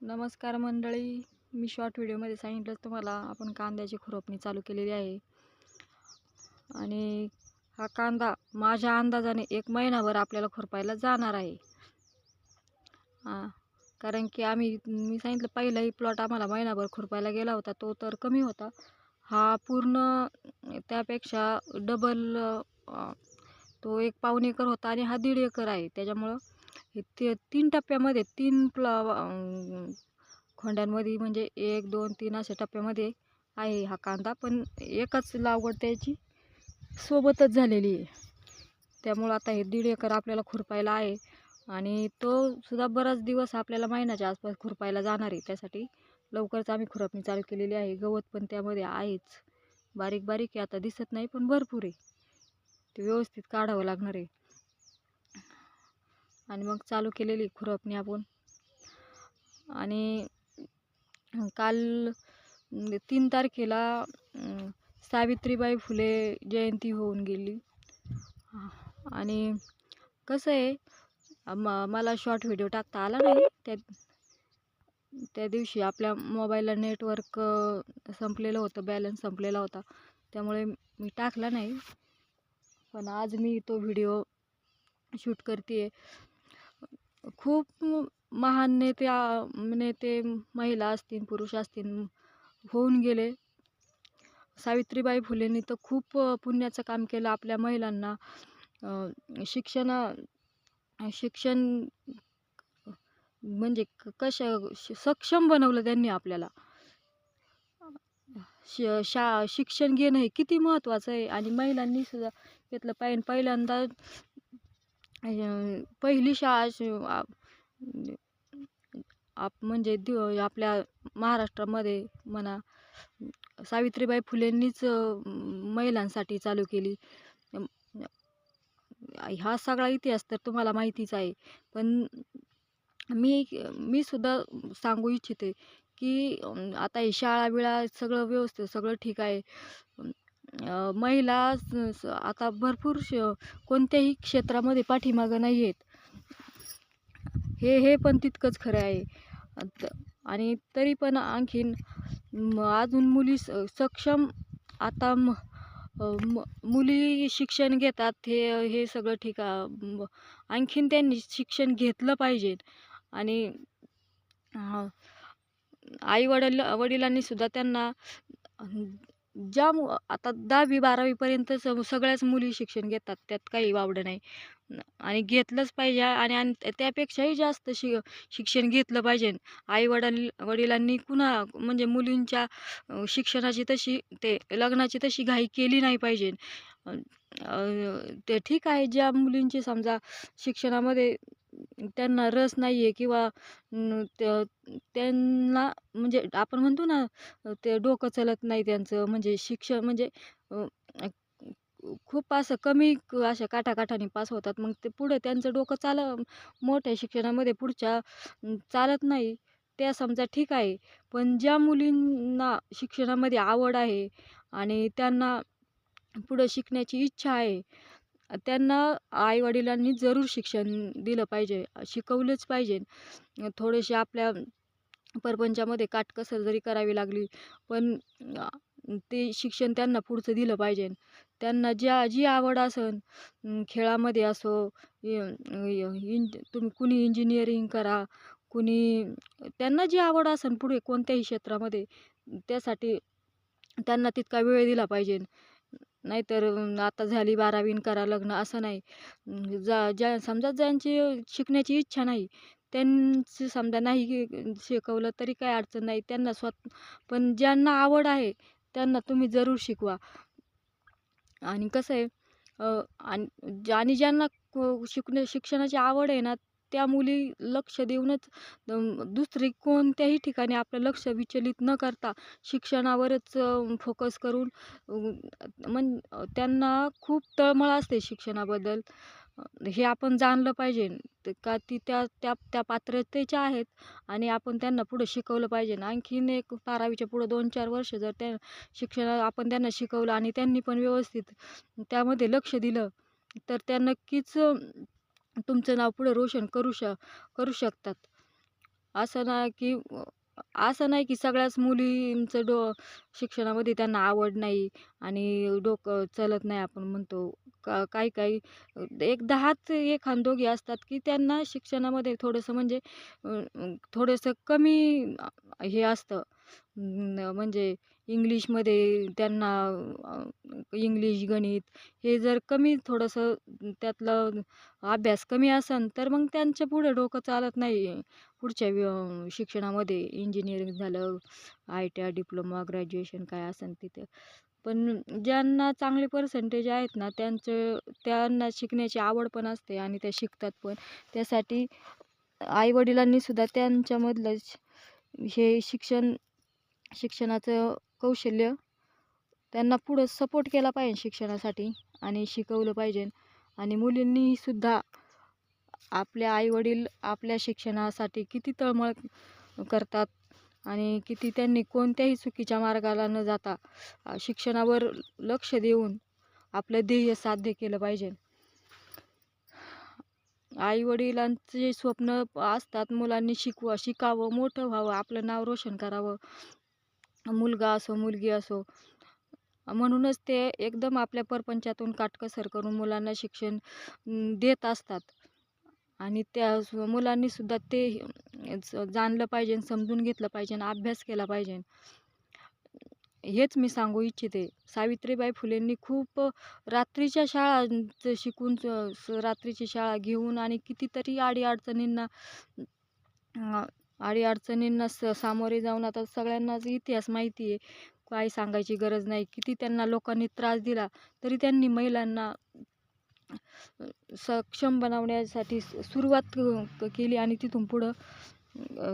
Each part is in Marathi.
नमस्कार मंडळी, मी शॉर्ट व्हिडिओमध्ये सांगितलं तुम्हाला आपण कांद्याची खुरपणी चालू केलेली आहे. आणि हा कांदा माझ्या अंदाजाने 1 महिनाभर आपल्याला खुरपायला जाणार आहे. कारण की मी सांगितलं पहिलाही प्लॉट आम्हाला महिनाभर खुरपायला गेला होता, तो तर कमी होता. हा पूर्ण त्यापेक्षा डबल, तो 1 पाऊण एकर होता आणि हा 1.5 एकर आहे. त्याच्यामुळं हे 3 टप्प्यामध्ये 3 खोंड्यांमध्ये म्हणजे 1, 2, 3 अशा टप्प्यामध्ये आहे हा कांदा. पण एकच लागवड त्याची सोबतच झालेली आहे. त्यामुळं आता हे 1.5 एकर आपल्याला खुरपायला आहे आणि तो सुद्धा बराच दिवस आपल्याला महिन्याच्या आसपास खुरपायला जाणार आहे. त्यासाठी लवकरच आम्ही खुरपणी चालू केलेली आहे. गवत पण त्यामध्ये आहेच, बारीक बारीक आहे, आता दिसत नाही पण भरपूर आहे. ते व्यवस्थित काढावं लागणार आहे. आणि मग चालू केलेली खुरपणी आपण. आणि काल 3 तारखेला सावित्रीबाई फुले जयंती होऊन गेली. आणि कसं आहे, मला शॉर्ट व्हिडिओ टाकता आला नाही. त्या दिवशी आपल्या मोबाईलला नेटवर्क संपलेलं होतं, बॅलन्स संपलेला होता, त्यामुळे मी टाकला नाही. पण आज मी तो व्हिडिओ शूट करते. खूप महान नेते महिला असतील, पुरुष असतील होऊन गेले. सावित्रीबाई फुलेंनी तर खूप पुण्याचं काम केलं. आपल्या महिलांना शिक्षण म्हणजे सक्षम बनवलं त्यांनी आपल्याला. शिक्षण घेणं हे किती महत्त्वाचं आहे आणि महिलांनी सुद्धा घेतलं पाहिजे. पहिल्यांदा पहिली शाळा म्हणजे आपल्या महाराष्ट्रामध्ये म्हणा, सावित्रीबाई फुलेंनीच महिलांसाठी चालू केली. हा सगळा इतिहास तर तुम्हाला माहितीच आहे. पण मी सुद्धा सांगू इच्छिते की आता ही शाळा सगळं व्यवस्थित, सगळं ठीक आहे. महिला आता भरपूर कोणत्याही क्षेत्रामध्ये पाठीमागं नाही आहेत. हे पण तितकंच खरं आहे. आणि तरी पण आणखीन अजून मुली सक्षम, आता मुली शिक्षण घेतात, हे सगळं ठीक आहे. आणखीन त्यांनी शिक्षण घेतलं पाहिजे. आणि वडिलांनी सुद्धा त्यांना आता 10वी 12वी पर्यंत सगळ्याच मुली शिक्षण घेतात, त्यात काही वावडं नाही. आणि घेतलंच पाहिजे. आणि त्यापेक्षाही जास्त शिक्षण घेतलं पाहिजे. वडिलांनी म्हणजे मुलींच्या शिक्षणाची लग्नाची तशी घाई केली नाही पाहिजे. ते ठीक आहे, ज्या मुलींची समजा शिक्षणामध्ये त्यांना रस नाही आहे किंवा त्यांना म्हणजे आपण म्हणतो ना, ते डोकं चलत नाही त्यांचं, म्हणजे शिक्षण म्हणजे खूप असं कमी अशा काठाकाठाने पास होतात. मग ते पुढे त्यांचं डोकं मोठ्या शिक्षणामध्ये पुढच्या चालत नाही. त्या समजा ठीक आहे. पण ज्या मुलींना शिक्षणामध्ये आवड आहे आणि त्यांना पुढं शिकण्याची इच्छा आहे, त्यांना आईवडिलांनी जरूर शिक्षण दिलं पाहिजे, शिकवलंच पाहिजे. थोडेसे आपल्या परपंचामध्ये काटकसर जरी करावी लागली, पण ते शिक्षण त्यांना पुढचं दिलं पाहिजे. त्यांना जी आवड असेल, खेळामध्ये असो, तुम्ही कुणी इंजिनिअरिंग करा, कुणी त्यांना जी आवड असेल पुढे कोणत्याही क्षेत्रामध्ये, त्यासाठी त्यांना तितका वेळ दिला पाहिजे. नाहीतर आता झाली 12वी करा लग्न, असं नाही. समजा ज्यांची शिकण्याची इच्छा नाही, त्यांची समजा नाही शिकवलं तरी काही अडचण नाही. त्यांना पण ज्यांना आवड आहे त्यांना तुम्ही जरूर शिकवा. आणि कसं आहे, आणि ज्यांना शिक्षणाची आवड आहे ना, त्या मुली लक्ष देऊनच दुसरी कोणत्याही ठिकाणी आपलं लक्ष विचलित न करता शिक्षणावरच फोकस करून त्यांना खूप तळमळ असते शिक्षणाबद्दल. हे आपण जाणलं पाहिजे का ती त्या पात्रतेच्या आहेत आणि आपण त्यांना पुढे शिकवलं पाहिजे. आणखीन एक 12वीच्या पुढं 2-4 वर्ष जर आपण त्यांना शिकवलं आणि त्यांनी पण व्यवस्थित त्यामध्ये लक्ष दिलं, तर त्या नक्कीच तुमचं नाव पुढे रोशन करू शकतात. असं नाही की सगळ्याच मुलींचं शिक्षणामध्ये त्यांना आवड नाही आणि डोकं चलत नाही आपण म्हणतो. काही एक 10च एखाद दोघी असतात की त्यांना शिक्षणामध्ये थोडंसं म्हणजे थोडंसं कमी हे असतं. म्हणजे इंग्लिशमध्ये त्यांना इंग्लिश, गणित हे जर कमी थोडंसं त्यातलं अभ्यास कमी असेल तर मग त्यांच्या पुढे डोकं चालत नाही. पुढच्या शिक्षणामध्ये इंजिनिअरिंग झालं, ITI, डिप्लोमा, ग्रॅज्युएशन काय असेल तिथे. पण ज्यांना चांगले पर्सेंटेज आहेत ना, त्यांना शिकण्याची आवड पण असते आणि त्या शिकतात पण. त्यासाठी आई-वडिलांनी सुद्धा त्यांच्यामधलं हे शिक्षणाचं कौशल्य त्यांना पुढं सपोर्ट केला पाहिजे शिक्षणासाठी आणि शिकवलं पाहिजे. आणि मुलींनी सुद्धा आपले आई-वडील आपल्या शिक्षणासाठी किती तळमळ करतात आणि किती त्यांनी कोणत्याही चुकीच्या मार्गाला न जाता शिक्षणावर लक्ष देऊन आपलं ध्येय साध्य केलं पाहिजे. आई-वडिलांचे स्वप्न असतात मुलांनी शिकावं, मोठं व्हावं, आपलं नाव रोशन करावं. मुलगा असो, मुलगी असो. म्हणूनच ते एकदम आपल्या परपंचातून काटकसर करून मुलांना शिक्षण देत असतात. आणि त्या मुलांनी सुद्धा ते जाणलं पाहिजे, समजून घेतलं पाहिजे, अभ्यास केला पाहिजे. हेच मी सांगू इच्छिते. सावित्रीबाई फुलेंनी खूप रात्रीच्या शाळा शिकून रात्रीची शाळा घेऊन आणि कितीतरी अडीअडचणींना सामोरे जाऊन आता सगळ्यांनाच इतिहास माहिती आहे. काही सांगायची गरज नाही. किती त्यांना लोकांनी त्रास दिला तरी त्यांनी महिलांना सक्षम बनवण्यासाठी सुरुवात केली आणि तिथून पुढं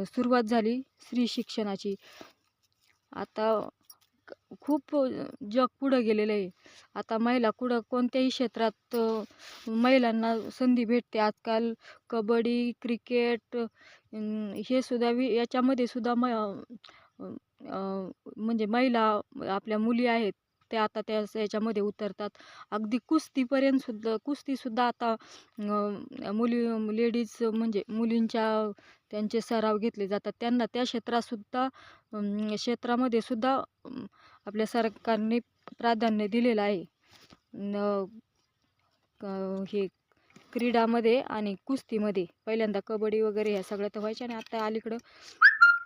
सुरुवात झाली स्त्री शिक्षणाची. आता खूप जग पुढं गेलेलं आहे. आता महिला कोणत्याही क्षेत्रात महिलांना संधी भेटते. आजकाल कबड्डी, क्रिकेट हे सुद्धा याच्यामध्ये सुद्धा म्हणजे महिला आपल्या मुली आहेत त्या आता याच्यामध्ये उतरतात. अगदी कुस्तीसुद्धा आता लेडीज म्हणजे त्यांचे सराव घेतले जातात. त्यांना त्या क्षेत्रामध्ये सुद्धा आपल्या सरकारने प्राधान्य दिलेलं आहे. हे क्रीडामध्ये आणि कुस्तीमध्ये पहिल्यांदा कबड्डी वगैरे ह्या सगळ्या तर व्हायच्या आणि आता अलीकडं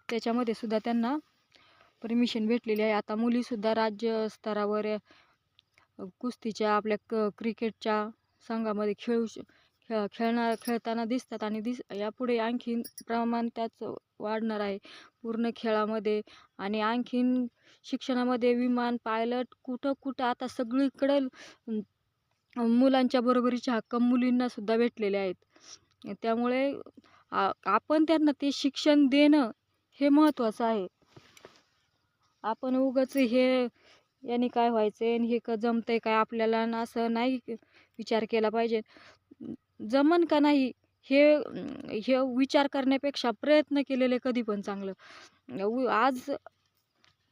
त्याच्यामध्ये सुद्धा त्यांना परमिशन भेटलेली आहे. आता मुलीसुद्धा राज्य स्तरावर कुस्तीच्या आपल्या क्रिकेटच्या संघामध्ये खेळताना दिसतात आणि यापुढे आणखीन प्रमाण त्याचं वाढणार आहे पूर्ण खेळामध्ये. आणि आणखीन शिक्षणामध्ये विमान, पायलट कुठं आता सगळीकडे मुलांच्या बरोबरीचे हक्क मुलींना सुद्धा भेटलेले आहेत. त्यामुळे आपण त्यांना ते शिक्षण देणं हे महत्त्वाचं आहे. आपण उगाच याने काय व्हायचंय आणि हे जमतंय काय आपल्याला असं नाही विचार केला पाहिजे. जमन का नाही हे विचार करण्यापेक्षा प्रयत्न केलेले कधी पण चांगलं. आज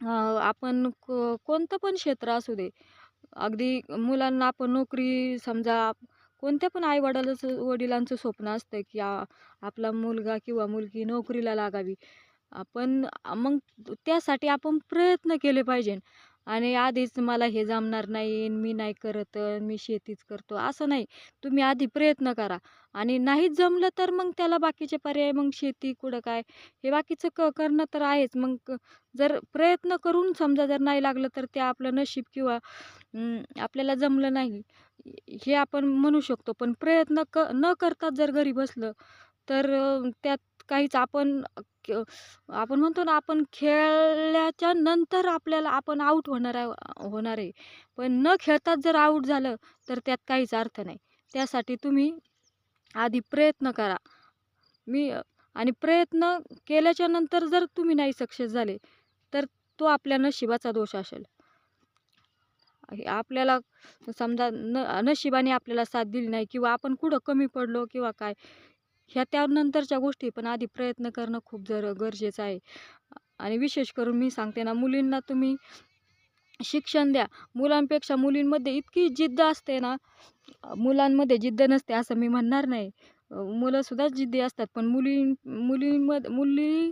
आपण कोणतं पण क्षेत्र असू दे, अगदी मुलांना आपण नोकरी समजा कोणत्या पण वडिलांचं स्वप्न असतं की आपला मुलगा किंवा मुलगी नोकरीला लागावी. आपण मग त्यासाठी आपण प्रयत्न केले पाहिजे. आणि आधीच मला हे जमणार नाही, मी नाही करत, मी शेतीच करतो असं नाही. तुम्ही आधी प्रयत्न करा आणि नाहीच जमलं तर मग त्याला बाकीचे पर्याय, मग शेती कुठं काय हे बाकीचं करणं तर आहेच. मग जर प्रयत्न करून समजा जर नाही लागलं तर ते आपलं नशीब किंवा आपल्याला जमलं नाही हे आपण म्हणू शकतो. पण प्रयत्न न करता जर घरी बसलं तर त्यात काहीच आपण म्हणतो ना, आपण खेळल्याच्या नंतर आपण आऊट होणार आहे. पण न खेळताच जर आऊट झालं तर त्यात काहीच अर्थ नाही. त्यासाठी तुम्ही आधी प्रयत्न करा. आणि प्रयत्न केल्याच्या नंतर जर तुम्ही नाही सक्सेस झाले तर तो आपल्या नशिबाचा दोष असेल. आपल्याला समजा नशिबाने आपल्याला साथ दिली नाही किंवा आपण कुठं कमी पडलो किंवा काय, त्यानंतरच्या गोष्टी. पण आधी प्रयत्न करणं खूप गरजेचं आहे. आणि विशेष करून मी सांगते ना, मुलींना तुम्ही शिक्षण द्या. मुलांपेक्षा मुलींमध्ये इतकी जिद्द असते ना, मुलांमध्ये जिद्द नसते असं मी म्हणणार नाही. मुलंसुद्धा जिद्दी असतात, पण मुली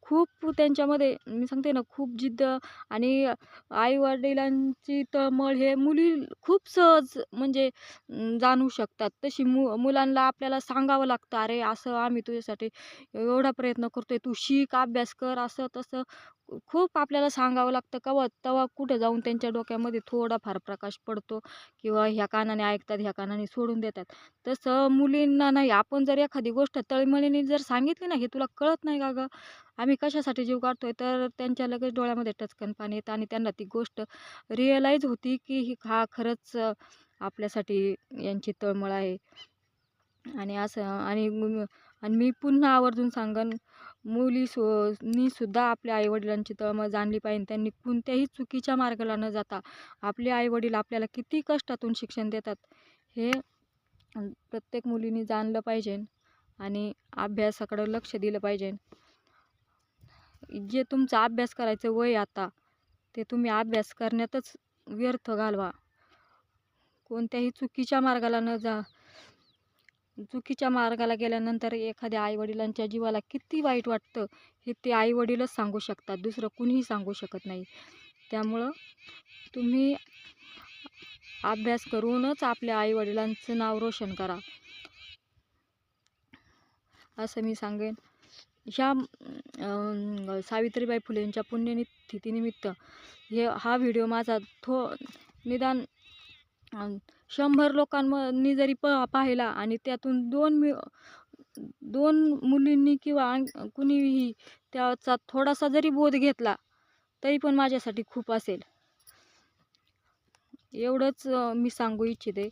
खूप त्यांच्यामध्ये मी सांगते ना, खूप जिद्द आणि आई-वडिलांची तळमळ हे मुली खूप सहज म्हणजे जाणू शकतात. तशी मुलांना आपल्याला सांगावं लागतं, "अरे, असं आम्ही तुझ्यासाठी एवढा प्रयत्न करतोय, तू शिक, अभ्यास कर." असं तसं खूप आपल्याला सांगावं लागतं. तेव्हा कुठं जाऊन त्यांच्या डोक्यामध्ये थोडाफार प्रकाश पडतो किंवा ह्या कानाने ऐकतात, ह्या कानाने सोडून देतात. तसं मुलींना नाही. आपण जर एखादी गोष्ट तळमळीने जर सांगितली ना, "हे तुला कळत नाही का गं? आम्ही कशासाठी जीव काढतोय?" तर त्यांच्या लगेच डोळ्यामध्ये टचकन पाणी येतं आणि त्यांना ती गोष्ट रिअलाईज होती, की हा खरंच आपल्यासाठी यांची तळमळ आहे. आणि असं आणि मी पुन्हा आवर्जून सांगेन, नी सुद्धा आपल्या आई-वडिलांची तळमळ जाणली पाहिजे. त्यांनी कोणत्याही चुकीच्या मार्गाला न जाता आपले आई-वडील आपल्याला किती कष्टातून शिक्षण देतात, हे प्रत्येक मुलीने जाणलं पाहिजे आणि अभ्यासाकडं लक्ष दिलं पाहिजे. जे तुमचा अभ्यास करायचं वय आता, ते तुम्ही अभ्यास करण्यातच व्यर्थ घालवा. कोणत्याही चुकीच्या मार्गाला गेल्यानंतर एखाद्या आई-वडिलांच्या जीवाला किती वाईट वाटतं, हे ते आई-वडीलच सांगू शकतात. दुसरं कुणीही सांगू शकत नाही. त्यामुळं तुम्ही अभ्यास करूनच आपल्या आई-वडिलांचं नाव रोशन करा, असं मी सांगेन. ह्या सावित्रीबाई फुलेंच्या पुण्यतिथीनिमित्त हा व्हिडिओ माझा निदान 100 लोकांनी जरी पाहिला आणि त्यातून 2 मुलींनी किंवा कुणीही त्याचा थोडासा जरी बोध घेतला, तरी पण माझ्यासाठी खूप असेल. एवढंच मी सांगू इच्छिते.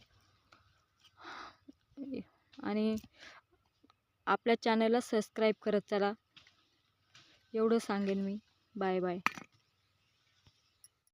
आणि आपल्या चॅनलला सबस्क्राईब करत चला, एवढं सांगेन मी. Bye bye.